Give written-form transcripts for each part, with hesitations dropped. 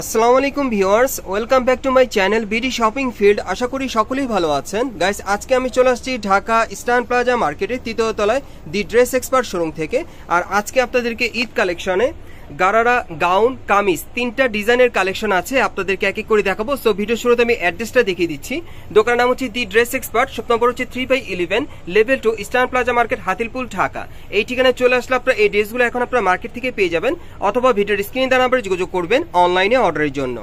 আসসালামু আলাইকুম viewers, welcome back to my channel BD shopping field. আশা করি সকলেই ভালো আছেন। গাইস, আজকে আমি চলে আসছি ঢাকা ইস্টার্ন প্লাজা মার্কেটের তৃতীয় তলায় দি ড্রেস এক্সপার্ট শোরুম থেকে। আর আজকে আপনাদেরকে ঈদ কালেকশনে গারারা, গাউন, কামিজ তিনটা ডিজাইনের কালেকশন আছে, আপনাদেরকে এক এক করে দেখাবো। সো ভিডিও শুরুতে আমি অ্যাড্রেসটা দেখিয়ে দিচ্ছি। দোকানের নাম হচ্ছে the dress expert, shop number হচ্ছে 3/11, level 2, eastern plaza market, Hatirpool, Dhaka. এই ঠিকানায় চলে আসলে আপনারা এই ড্রেসগুলো এখন আপনারা মার্কেট থেকে পেয়ে যাবেন, অথবা ভিডিওর স্ক্রিনে দেওয়া নাম্বারে যোগাযোগ করবেন অনলাইনে অর্ডারের জন্য।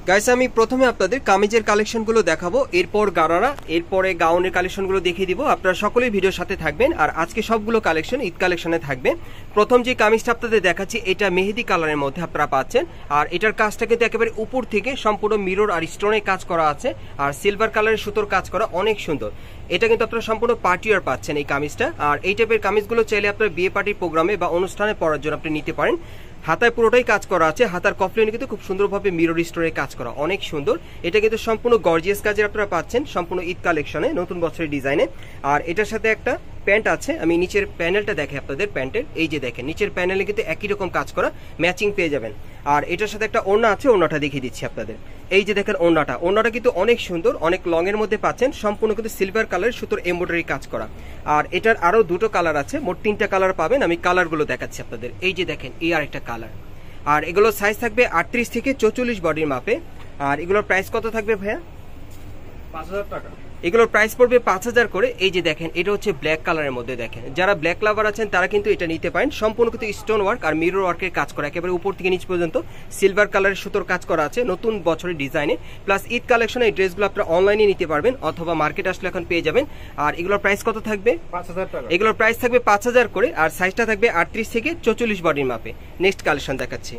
গাইস, আমি প্রথমে আপনাদের কামিজের কালেকশনগুলো দেখাবো, এরপর গারারা, এরপরে গাউনের কালেকশনগুলো দেখিয়ে দিব। আপনারা সকলেই ভিডিওর সাথে থাকবেন। আর আজকে সবগুলো কালেকশন ঈদ কালেকশনে থাকবে। প্রথম যে কামিজটা আপনাদের দেখাচ্ছি, এটা মেহেদি কালারের মধ্যে আপনারা পাচ্ছেন। আর এটার কাজটা কিন্তু একেবারে উপর থেকে সম্পূর্ণ মিরর আর স্টোনের কাজ করা আছে, আর সিলভার কালারের সুতোর কাজ করা, অনেক সুন্দর। এটা কিন্তু আপনারা সম্পূর্ণ পার্টিওয়ার পাচ্ছেন এই কামিজটা। আর এই টাইপের কামিজগুলো চাইলে আপনার বিয়ে পার্টির প্রোগ্রামে বা অনুষ্ঠানে পরার জন্য আপনি নিতে পারেন। হাতায় পুরোটাই কাজ করা আছে, হাতার কফলিনে কিন্তু খুব সুন্দরভাবে মিরর স্টোরে কাজ করা, অনেক সুন্দর। এটা কিন্তু সম্পূর্ণ গর্জিয়াস কাজের আপনারা পাচ্ছেন, সম্পূর্ণ ঈদ কালেকশনে নতুন বছরের ডিজাইনে। আর এটার সাথে একটা প্যান্ট আছে, আমি নিচের প্যানেলটা দেখে আপনাদের প্যান্টের, এই যে দেখেন নিচের প্যানেলে কিন্তু একই রকম কাজ করা, ম্যাচিং পেয়ে যাবেন। আর এটার সাথে একটা ওড়না আছে, ওড়নাটা দেখিয়ে দিচ্ছি আপনাদের। এই যে দেখেন ওড়নাটা কিন্তু অনেক সুন্দর, অনেক লং এর মধ্যে পাচ্ছেন, সম্পূর্ণ কিন্তু সিলভার কালারের সুতোর এমব্রয়ডারি কাজ করা। আর এটার আরো দুটো কালার আছে, মোট তিনটা কালার পাবেন। আমি কালারগুলো দেখাচ্ছি আপনাদের। এই যে দেখেন এই আর একটা কালার। আর এগুলোর সাইজ থাকবে 38 থেকে 44 বডির মাপে। আর এগুলোর প্রাইস কত থাকবে ভাইয়া? 5000 টাকা। এগুলোর প্রাইস পড়বে 5000 করে। এই যে দেখেন এটা হচ্ছে ব্ল্যাক কালারের মধ্যে, দেখেন যারা ব্ল্যাক লাভার আছেন তারা কিন্তু এটা নিতে পারেন। সম্পূর্ণ কিন্তু স্টোন ওয়ার্ক আর মিরর ওয়ার্কের কাজ করা, একেবারে উপর থেকে নিচ পর্যন্ত সিলভার কালারের সুতোর কাজ করা আছে, নতুন বছরের ডিজাইনে। প্লাস ঈদ কালেকশনে এই ড্রেসগুলো আপনারা অনলাইনে নিতে পারবেন, অথবা মার্কেট আসলে এখন পেয়ে যাবেন। আর এগুলোর প্রাইস কত থাকবে? 5000 টাকা। এগুলোর প্রাইস থাকবে 5000 করে। আর সাইজটা থাকবে 38 থেকে 44 বডির মাপে। নেক্সট কালেকশন দেখাচ্ছি।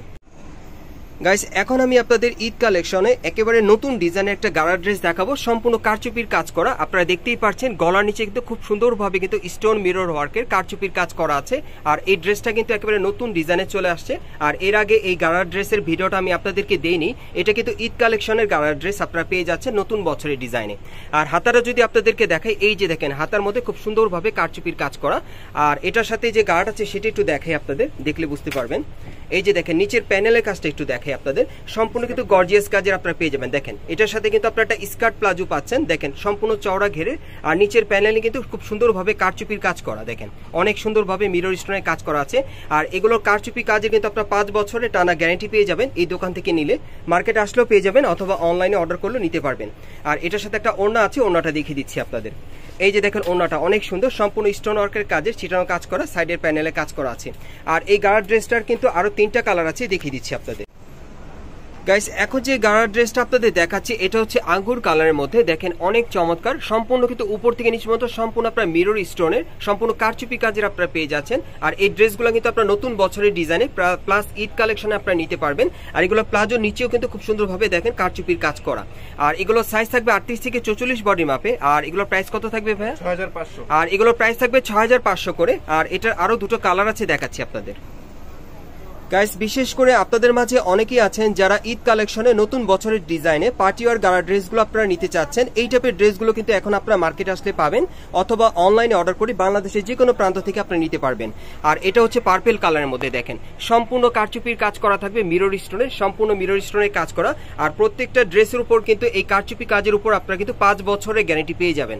গাইস, এখন আমি আপনাদের ঈদ কালেকশনে একেবারে নতুন ডিজাইনের একটা গাড়া ড্রেস দেখাবো, সম্পূর্ণ কারচুপির কাজ করা। আপনারা দেখতেই পাচ্ছেন গলার নিচে কিন্তু খুব সুন্দরভাবে কিন্তু স্টোন মিরর ওয়ার্কের কারচুপির কাজ করা আছে। আর এই ড্রেসটা কিন্তু একেবারে নতুন ডিজাইনে চলে আসছে। আর এর আগে এই গাড়া ড্রেসের ভিডিওটা আমি আপনাদেরকে দেইনি, এটা কিন্তু ঈদ কালেকশনের গাড়া ড্রেস আপনারা পেয়ে যাচ্ছেন নতুন বছরের ডিজাইনে। আর হাতাটা যদি আপনাদেরকে দেখাই, এই যে দেখেন হাতার মধ্যে খুব সুন্দরভাবে কারচুপির কাজ করা। আর এটার সাথে যে গাড় আছে সেটা একটু দেখাই আপনাদের, দেখলে বুঝতে পারবেন। এই যে দেখেন নিচের প্যানেলের কাজটা একটু দেখাই আপনাদের, সম্পূর্ণ কিন্তু গর্জিয়াস কাজের আপনারা পেয়ে যাবেন। দেখেন এটার সাথে কিন্তু আপনারা একটা স্কার্ট প্লাজো পাচ্ছেন, দেখেন সম্পূর্ণ চওড়া ঘেরে। আর নিচের প্যানেলে কিন্তু খুব সুন্দরভাবে কারচুপির কাজ করা, দেখেন অনেক সুন্দরভাবে মিরর স্টোনের কাজ করা আছে। আর এগুলোর কারচুপি কাজে কিন্তু আপনারা 5 বছরের টানা গ্যারান্টি পেয়ে যাবেন এই দোকান থেকে নিলে। মার্কেটে আসলেও পেয়ে যাবেন, অথবা অনলাইনে অর্ডার করলেও নিতে পারবেন। আর এটার সাথে একটা ওড়না আছে, ওড়নাটা দেখিয়ে দিচ্ছি আপনাদের। এই যে দেখেন ওড়নাটা অনেক সুন্দর, সম্পূর্ণ স্টোন ওয়ার্কের কাজের ছিটানো কাজ করা, সাইডের প্যানেলে কাজ করা আছে। আর এই গাড়া ড্রেসটার কিন্তু আরো 3টা কালার আছে, দেখিয়ে দিচ্ছি আপনাদের। গাইস, এখন যে গাড়া ড্রেসটা আপনাদের দেখাচ্ছি এটা হচ্ছে আঙ্গুর কালারের মধ্যে, দেখেন অনেক চমৎকার, সম্পূর্ণ কিন্তু উপর থেকে নিচ পর্যন্ত সম্পূর্ণ আপনার মিরর স্টোনের সম্পূর্ণ কারচুপি কাজের আপনারা পেয়ে যাচ্ছেন। আর এই ড্রেসগুলো কিন্তু আপনার নতুন বছরের ডিজাইনে প্লাস ঈদ কালেকশনে আপনারা নিতে পারবেন। আর এগুলো প্লাজোর নিচেও কিন্তু খুব সুন্দরভাবে দেখেন কারচুপির কাজ করা। আর এগুলোর সাইজ থাকবে 38 থেকে 44 বডি মাপে। আর এগুলোর প্রাইস কত থাকবে ভাইয়া? 6500। আর এগুলোর প্রাইস থাকবে 6500 করে। আর এটার আরো দুটো কালার আছে, দেখাচ্ছি আপনাদের। গাইস, বিশেষ করে আপনাদের মাঝে অনেকেই আছেন যারা ঈদ কালেকশনে নতুন বছরের ডিজাইনে পার্টিওয়ার গাড়া ড্রেসগুলো আপনারা নিতে চাচ্ছেন। এই টাইপের ড্রেসগুলো কিন্তু এখন আপনারা মার্কেট আসলে পাবেন, অথবা অনলাইনে অর্ডার করে বাংলাদেশের যে কোনো প্রান্ত থেকে আপনারা নিতে পারবেন। আর এটা হচ্ছে পার্পেল কালারের মধ্যে, দেখেন সম্পূর্ণ কারচুপির কাজ করা থাকবে, মিরর স্টোনের, সম্পূর্ণ মিরর স্টোনের কাজ করা। আর প্রত্যেকটা ড্রেসের উপর কিন্তু এই কারচুপি কাজের উপর আপনারা কিন্তু 5 বছরের গ্যারান্টি পেয়ে যাবেন।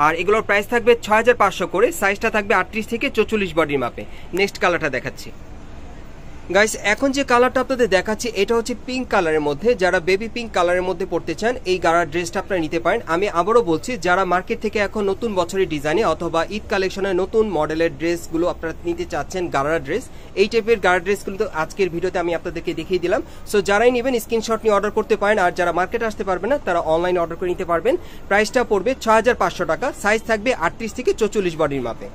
আর এগুলোর প্রাইস থাকবে 6500 করে, সাইজটা থাকবে 38 থেকে 44 বডির মাপে। নেক্সট কালারটা দেখাচ্ছি। গাইস, এখন যে কালারটা আপনাদের দেখাচ্ছি এটা হচ্ছে পিঙ্ক কালারের মধ্যে। যারা বেবি পিঙ্ক কালারের মধ্যে পড়তে চান এই গাড়ার ড্রেসটা আপনারা নিতে পারেন। আমি আবারও বলছি, যারা মার্কেট থেকে এখন নতুন বছরের ডিজাইনে অথবা ঈদ কালেকশনের নতুন মডেলের ড্রেসগুলো আপনারা নিতে চাচ্ছেন গাড়ার ড্রেস, এই টাইপের গাড়ার ড্রেসগুলো তো আজকের ভিডিওতে আমি আপনাদেরকে দেখিয়ে দিলাম। সো যারাই নেবেন স্ক্রিনশট নিয়ে অর্ডার করতে পারেন। আর যারা মার্কেটে আসতে পারবেন না তারা অনলাইনে অর্ডার করে নিতে পারবেন। প্রাইসটা পড়বে 6500 টাকা, সাইজ থাকবে 38 থেকে 44 বডির মাপে।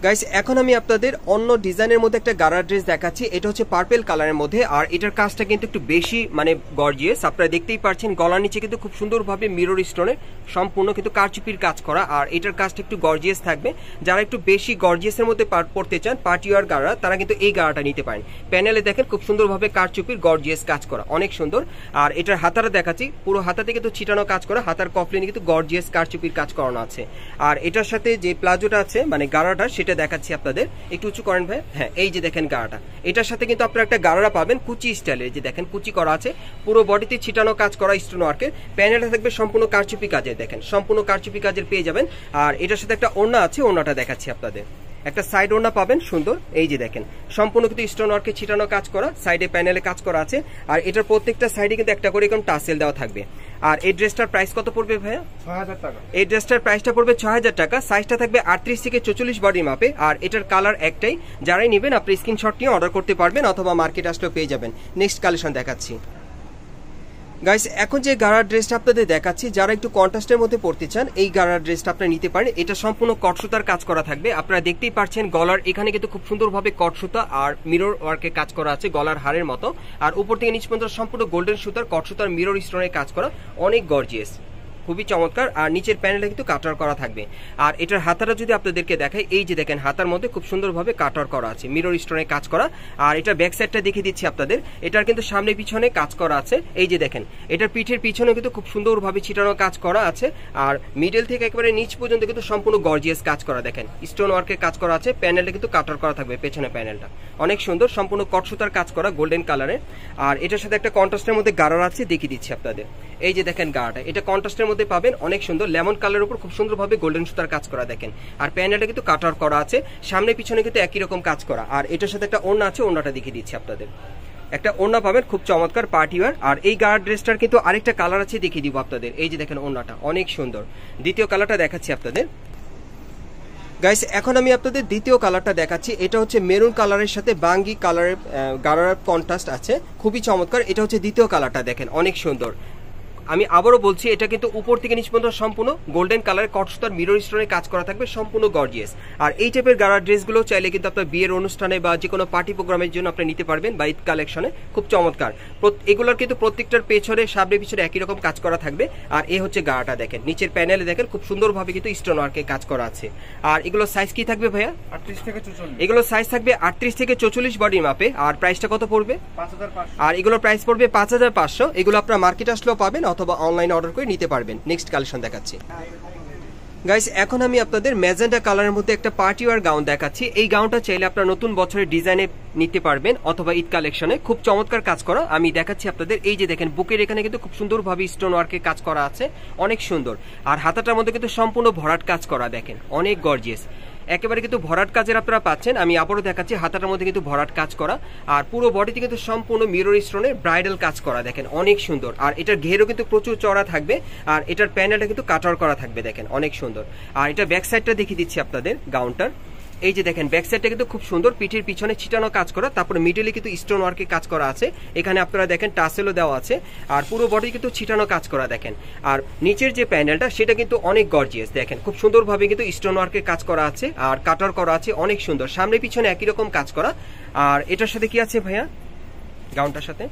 গাইস, এখন আমি আপনাদের অন্য ডিজাইনের মধ্যে একটা গাড়া ড্রেস দেখাচ্ছি, এটা হচ্ছে পার্পেল কালারের মধ্যে। আর এটার কাজটা কিন্তু একটু বেশি মানে গর্জিয়াস, আপনারা দেখতেই পাচ্ছেন গলার নিচে কিন্তু খুব সুন্দরভাবে মিরর স্টোনের সম্পূর্ণ কিন্তু কারচুপির কাজ করা। আর এটার কাজটা একটু গর্জিয়াস থাকবে, যারা একটু বেশি গর্জিয়াসের মধ্যে পড়তে চান পার্টিওয়ার গাড়া, তারা কিন্তু এই গাড়াটা নিতে পারেন। প্যানেলে দেখেন খুব সুন্দরভাবে কারচুপির গর্জিয়াস কাজ করা, অনেক সুন্দর। আর এটার হাতাটা দেখাচ্ছি, পুরো হাতাতে কিন্তু ছিটানো কাজ করা, হাতার কফলিনে কিন্তু গর্জিয়াস কারচুপির কাজ করানো আছে। আর এটার সাথে যে প্লাজোটা আছে মানে গাড়াটা, সেটা বডিটা দেখাচ্ছি আপনাদের, একটু উঁচু করেন ভাই। হ্যাঁ, এই যে দেখেন গাড়াটা, এটার সাথে কিন্তু আপনারা একটা গাড়া পাবেন কুচি স্টাইলের, যে দেখেন কুচি করা আছে, পুরো বডিতে ছিটানো কাজ করা স্টোন ওয়ার্কের। প্যানেলটা থাকবে সম্পূর্ণ কারচুপি কাজের, দেখেন সম্পূর্ণ কারচুপি কাজের পেয়ে যাবেন। আর এটার সাথে একটা ওড়না আছে, ওড়নাটা দেখাচ্ছি আপনাদের, একটা সাইড ওড়না পাবেন সুন্দর। এই যে দেখেন সম্পূর্ণ কিন্তু স্টোন ওয়ার্কে ছিটানো কাজ করা, সাইডে প্যানেলে কাজ করা আছে। আর এটার প্রত্যেকটা সাইডে কিন্তু একটা করে এরকম টাসেল দেওয়া থাকবে। আর এই ড্রেসটার প্রাইস কত পড়বে ভাইয়া? ৬০০০ টাকা। এই ড্রেসটার প্রাইসটা পড়বে ৬০০০ টাকা। সাইজটা থাকবে ৩৮ থেকে ৪৪ বডি মাপে। আর এটার কালার একটাই, যারাই নেবেন আপনি স্ক্রিনশট নিয়ে অর্ডার করতে পারবেন অথবা মার্কেট আসলেও পেয়ে যাবেন। নেক্সট কালেকশন দেখাচ্ছি গাইস, এখন যে গাড়ার ড্রেসটা আপনাদের দেখাচ্ছি, যারা একটু কন্ট্রাস্টের মধ্যে পড়তে চান এই গাড়ার ড্রেসটা আপনারা নিতে পারেন। এটা সম্পূর্ণ কটসুতার কাজ করা থাকবে, আপনারা দেখতেই পাচ্ছেন গলার এখানে কিন্তু খুব সুন্দরভাবে কটসুতা আর মিরর ওয়ার্কে কাজ করা আছে গলার হারের মতো। আর উপর থেকে নিচ পর্যন্ত সম্পূর্ণ গোল্ডেন সুতার কটসুতার মিরর স্টোনের কাজ করা, অনেক গর্জিয়াস, খুবই চমৎকার। আর নিচের প্যানেলটা কিন্তু কাটার করা থাকবে। আর এটার হাতাটা যদি আপনাদেরকে দেখাই, এই যে দেখেন হাতার মধ্যে খুব সুন্দরভাবে কাটার করা আছে, মিরর স্টোনে কাজ করা। আর এটা ব্যাক সাইডটা দেখিয়ে দিচ্ছি আপনাদের, এটার কিন্তু সামনে পিছনে কাজ করা আছে। এই যে দেখেন এটার পিঠের পিছনে কিন্তু খুব সুন্দরভাবে ছিটানো কাজ করা আছে। আর মিডল থেকে একেবারে নিচ পর্যন্ত কিন্তু সম্পূর্ণ গর্জিয়াস কাজ করা, দেখেন স্টোন ওয়ার্কের কাজ করা আছে। প্যানেলটা কিন্তু কাটার করা থাকবে, পেছনে প্যানেলটা অনেক সুন্দর, সম্পূর্ণ কটসুতার কাজ করা গোল্ডেন কালারের। আর এটার সাথে একটা কন্ট্রাস্টের মধ্যে গাড়ার আছে, দেখিয়ে দিচ্ছি আপনাদের। এই যে দেখেন গাড়াটা, এটা কন্ট্রাস্টের মধ্যে পাবেন, অনেক সুন্দর লেমন কালারের উপর খুব সুন্দরভাবে গোল্ডেন সুতার কাজ করা, দেখেন। আর প্যানেলটা কিন্তু কাটার করা আছে, সামনে পিছনে কিন্তু একই রকম কাজ করা। আর এটার সাথে একটা ওড়না আছে, ওড়নাটা দেখিয়ে দিচ্ছি আপনাদের, একটা ওড়না পাবেন খুব চমৎকার পার্টি ওয়্যার। আর এই গাড়ার ড্রেসটার কিন্তু আরেকটা কালার আছে, দেখিয়ে দিব আপনাদের। এই যে দেখেন ওড়নাটা অনেক সুন্দর, দ্বিতীয় কালারটা দেখাচ্ছি আপনাদের। গাইস, এখন আমি আপনাদের দ্বিতীয় কালারটা দেখাচ্ছি। এটা হচ্ছে মেরুন কালারের সাথে বাঙ্গি কালারের গাড়ার কন্ট্রাস্ট আছে, খুবই চমৎকার। এটা হচ্ছে দ্বিতীয় কালারটা, দেখেন অনেক সুন্দর। আমি আবারও বলছি, এটা কিন্তু উপর থেকে নিচ পর্যন্ত সম্পূর্ণ গোল্ডেন কালারের কটসুতার মিরর স্টোনে কাজ করা থাকবে, সম্পূর্ণ গর্জিয়াস। আর এই টাইপের গাড়ার ড্রেসগুলো চাইলে কিন্তু আপনার বিয়ের অনুষ্ঠানে বা যে কোনো পার্টি প্রোগ্রামের জন্য আপনি নিতে পারবেন, বা ঈদ কালেকশনে খুব চমৎকার। এগুলোর কিন্তু প্রত্যেকটার পেছনে সামনে পিছনে একই রকম কাজ করা থাকবে। আর এই হচ্ছে গাড়াটা, দেখেন নিচের প্যানেলে দেখেন খুব সুন্দরভাবে কিন্তু স্টোন ওয়ার্কে কাজ করা আছে। আর এগুলো সাইজ কি থাকবে ভাইয়া? ৩৮ থেকে ৪৪। এগুলো সাইজ থাকবে ৩৮ থেকে ৪৪ বডি মাপে। আর প্রাইসটা কত পড়বে? ৫৫০০। আর এগুলোর প্রাইস পড়বে ৫৫০০। এগুলো আপনারা মার্কেট আসলেও পাবেন অথবা অনলাইনে অর্ডার নিতে পারবেন। নেক্সট কালেকশন দেখাচ্ছি গাইস, এখন আমি আপনাদের ম্যাজেন্টা কালারের মধ্যে একটা পার্টি ওয়্যার গাউন দেখাচ্ছি। এই গাউনটা চাইলে আপনারা নতুন বছরের ডিজাইনে নিতে পারবেন অথবা ঈদ কালেকশনে, খুব চমৎকার কাজ করা। আমি দেখাচ্ছি আপনাদের, এই যে দেখেন বুকের এখানে কিন্তু খুব সুন্দরভাবে স্টোন ওয়ার্কে কাজ করা আছে, অনেক সুন্দর। আর হাতাটার মধ্যে কিন্তু সম্পূর্ণ ভরাট কাজ করা, দেখেন অনেক গর্জিয়াস, একেবারে কিন্তু ভরাট কাজের আপনারা পাচ্ছেন। আমি আবারও দেখাচ্ছি, হাতাটার মধ্যে কিন্তু ভরাট কাজ করা। আর পুরো বডিতে কিন্তু সম্পূর্ণ মিরর স্টোনে ব্রাইডাল কাজ করা, দেখেন অনেক সুন্দর। আর এটার ঘেরও কিন্তু প্রচুর চড়া থাকবে। আর এটার প্যানেলটা কিন্তু কাটার করা থাকবে, দেখেন অনেক সুন্দর। আর এটা ব্যাক সাইডটা দেখিয়ে দিচ্ছি আপনাদের গাউনটার। এই যে দেখেন ব্যাক সাইডটা কিন্তু খুব সুন্দর, পিঠের পিছনে ছিটানো কাজ করা, তারপরে মিডলে কিন্তু স্টোন ওয়ার্কে কাজ করা আছে। এখানে আপনারা দেখেন টাসেলও দেওয়া আছে। আর পুরো বডি কিন্তু ছিটানো কাজ করা, দেখেন। আর নিচের যে প্যানেলটা সেটা কিন্তু অনেক গর্জিয়াস, দেখেন খুব সুন্দরভাবে কিন্তু স্টোন ওয়ার্কে কাজ করা আছে আর কাটার করা আছে, অনেক সুন্দর। সামনে পিছনে একই রকম কাজ করা। আর এটার সাথে কি আছে ভাইয়া গাউনটার সাথে?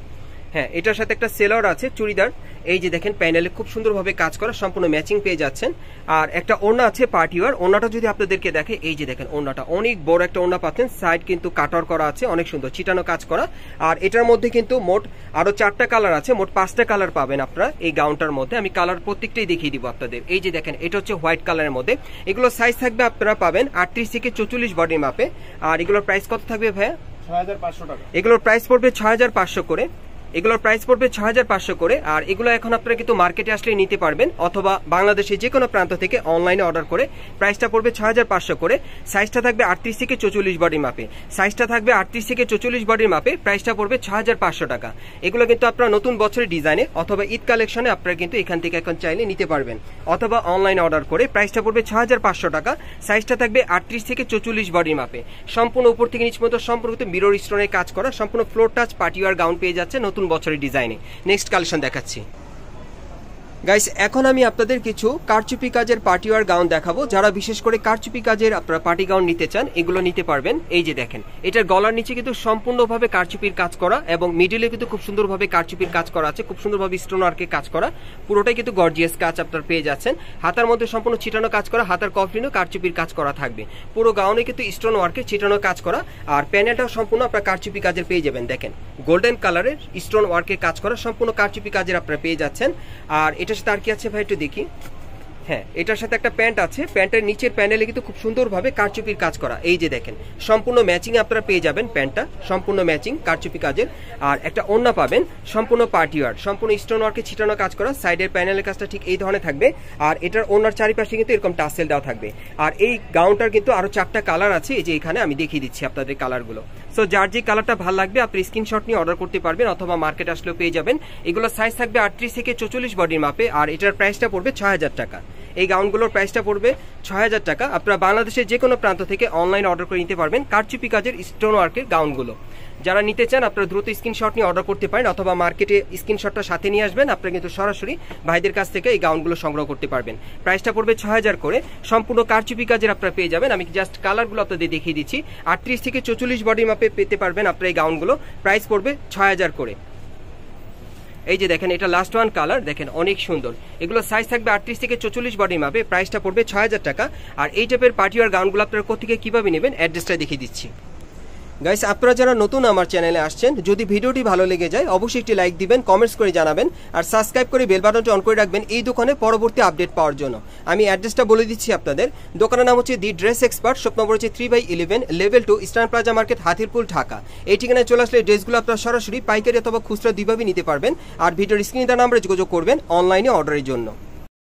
হ্যাঁ, এটার সাথে একটা সেলার আছে চুড়িদার। এই যে দেখেন প্যানেলে খুব সুন্দরভাবে কাজ করা, সম্পূর্ণ ম্যাচিং পেয়ে যাচ্ছেন। আর একটা ওড়না আছে পার্টি ওয়্যার, ওড়নাটা যদি আপনাদেরকে দেখে, এই যে দেখেন ওড়নাটা অনেক বড় একটা ওড়না পাচ্ছেন, সাইড কিন্তু কাটার করা আছে, অনেক সুন্দর চিটানো কাজ করা। আর এটার মধ্যে কিন্তু মোট আরো 4টা কালার আছে, মোট 5টা কালার পাবেন আপনারা এই গাউনটার মধ্যে। আমি কালার প্রত্যেকটাই দেখিয়ে দিব আপনাদের। এই যে দেখেন এটা হচ্ছে হোয়াইট কালারের মধ্যে। এগুলো সাইজ থাকবে আপনারা পাবেন 38 থেকে 44 বডি মাপে। আর এগুলোর প্রাইস কত থাকবে ভাইয়া? ৬৫০০ টাকা। এগুলোর প্রাইস পড়বে ৬৫০০ করে। এগুলোর প্রাইস পড়বে ৬৫০০ করে। আর এগুলো এখন আপনারা কিন্তু মার্কেটে আসলে নিতে পারবেন অথবা বাংলাদেশে যে কোনো প্রান্ত থেকে অনলাইনে অর্ডার করে। প্রাইসটা পড়বে ৬৫০০ করে। সাইজটা থাকবে 38 থেকে 44 বডি মাপে। সাইজটা থাকবে 38 থেকে 44 বডির মাপে। প্রাইসটা পড়বে ৬৫০০ টাকা। এগুলো কিন্তু আপনারা নতুন বছরের ডিজাইনে অথবা ঈদ কালেকশনে আপনারা কিন্তু এখান থেকে এখন চাইলে নিতে পারবেন অথবা অনলাইনে অর্ডার করে। প্রাইসটা পড়বে ৬৫০০ টাকা। সাইজটা থাকবে 38 থেকে 44 বডির মাপে। সম্পূর্ণ উপর থেকে নিচ পর্যন্ত সম্পূর্ণ মিরর স্টোনের কাজ করা, সম্পূর্ণ floor touch party wear gown পেয়ে যাচ্ছে নতুন বছরের ডিজাইনে। নেক্সট কালেকশন দেখাচ্ছি গাইস, এখন আমি আপনাদের কিছু কারচুপি কাজের পার্টি ওয়্যার গাউন দেখাবো। যারা বিশেষ করে কারচুপি কাজের আপনারা পার্টি গাউন নিতে চান এগুলো নিতে পারবেন। এই যে দেখেন এটার গলার নিচে কিন্তু সম্পূর্ণভাবে কারচুপির কাজ করা এবং মিডিলে কিন্তু খুব সুন্দরভাবে কারচুপির কাজ করা আছে, খুব সুন্দরভাবে স্টোন ওয়ার্কে কাজ করা, পুরোটাই কিন্তু গর্জিয়াস কাজ আপনারা পেয়ে যাচ্ছেন। হাতার মধ্যে সম্পূর্ণ ছিটানো কাজ করা, হাতার কফলিনও কারচুপির কাজ করা থাকবে। পুরো গাউনে কিন্তু স্টোন ওয়ার্কে ছিটানো কাজ করা। আর প্যানেলটাও সম্পূর্ণ আপনারা কারচুপি কাজের পেয়ে যাবেন। দেখেন গোল্ডেন কালারের স্টোন ওয়ার্কে কাজ করা, সম্পূর্ণ কারচুপি কাজের আপনারা পেয়ে যাচ্ছেন। আর এটার সাথে আর কি আছে ভাই একটু দেখি। হ্যাঁ, এটার সাথে একটা প্যান্ট আছে, প্যান্টের নিচের প্যানেলে কিন্তু খুব সুন্দরভাবে কারচুপির কাজ করা, এই যে দেখেন সম্পূর্ণ ম্যাচিং আপনারা পেয়ে যাবেন, প্যান্টটা সম্পূর্ণ ম্যাচিং কারচুপি কাজের। আর একটা ওড়না পাবেন সম্পূর্ণ পার্টি ওয়্যার, সম্পূর্ণ স্টোন ওয়ার্কে ছিটানো কাজ করা, সাইডের প্যানেলের কাজটা ঠিক এই ধরনের থাকবে। আর এটার ওড়নার চারিপাশে কিন্তু এরকম টাসেল দেওয়া থাকবে। আর এই গাউনটার কিন্তু আরো 4টা কালার আছে, এই যে এখানে আমি দেখিয়ে দিচ্ছি আপনাদের কালারগুলো। সো যার যে কালারটা ভালো লাগবে আপনি স্ক্রিনশট নিয়ে অর্ডার করতে পারবেন, অথবা মার্কেট আসলেও পেয়ে যাবেন। এগুলো সাইজ থাকবে 38 থেকে 44 বডির মাপে। আর এটার প্রাইসটা পড়বে 6000 টাকা। এই গাউনগুলোর প্রাইসটা পড়বে 6000 টাকা। আপনারা বাংলাদেশের যে কোনো প্রান্ত থেকে অনলাইন অর্ডার করে নিতে পারবেন কারচুপি কাজের স্টোন ওয়ার্কের গাউনগুলো। যারা নিতে চান আপনারা দ্রুত স্ক্রিনশট নিয়ে অর্ডার করতে পারেন, অথবা মার্কেটে স্ক্রিনশটটা সাথে নিয়ে আসবেন, আপনারা কিন্তু সরাসরি ভাইদের কাছ থেকে এই গাউনগুলো সংগ্রহ করতে পারবেন। প্রাইসটা পড়বে 6000 করে, সম্পূর্ণ কারচুপি কাজের আপনারা পেয়ে যাবেন। আমি জাস্ট কালারগুলো আপনাদের দেখিয়ে দিচ্ছি। 38 থেকে 44 বডির মাপে পেতে পারবেন আপনারা এই গাউনগুলো। প্রাইস পড়বে 6000 করে। এই যে দেখেন এটা লাস্ট ওয়ান কালার, দেখেন অনেক সুন্দর। এগুলো সাইজ থাকবে 38 থেকে 44 বডির মাপে। প্রাইসটা পড়বে 6000 টাকা। আর এই টাইপের পার্টি ওয়্যার গাউনগুলো আপনারা কোথেকে কিভাবে নেবেন অ্যাড্রেসটা দেখিয়ে দিচ্ছি। গাইস, আপনারা যারা নতুন আমার চ্যানেলে আসছেন, যদি ভিডিওটি ভালো লেগে যায় অবশ্যই একটি লাইক দিবেন, কমেন্টস করে জানাবেন, আর সাবস্ক্রাইব করে বেল বাটনটি অন করে রাখবেন এই দোকানে পরবর্তী আপডেট পাওয়ার জন্য। আমি অ্যাড্রেসটা বলে দিচ্ছি আপনাদের। দোকানের নাম হচ্ছে the dress expert, shop number হচ্ছে 3/11, level 2, eastern plaza market, Hatirpool, Dhaka. এই ঠিকানায় চলে আসলে ড্রেসগুলো আপনারা সরাসরি পাইকারি অথবা খুচরা দুইভাবেই নিতে পারবেন। আর ভিডিওর স্ক্রিনে দেওয়া নাম্বারে যোগাযোগ করবেন অনলাইনে অর্ডারের জন্য।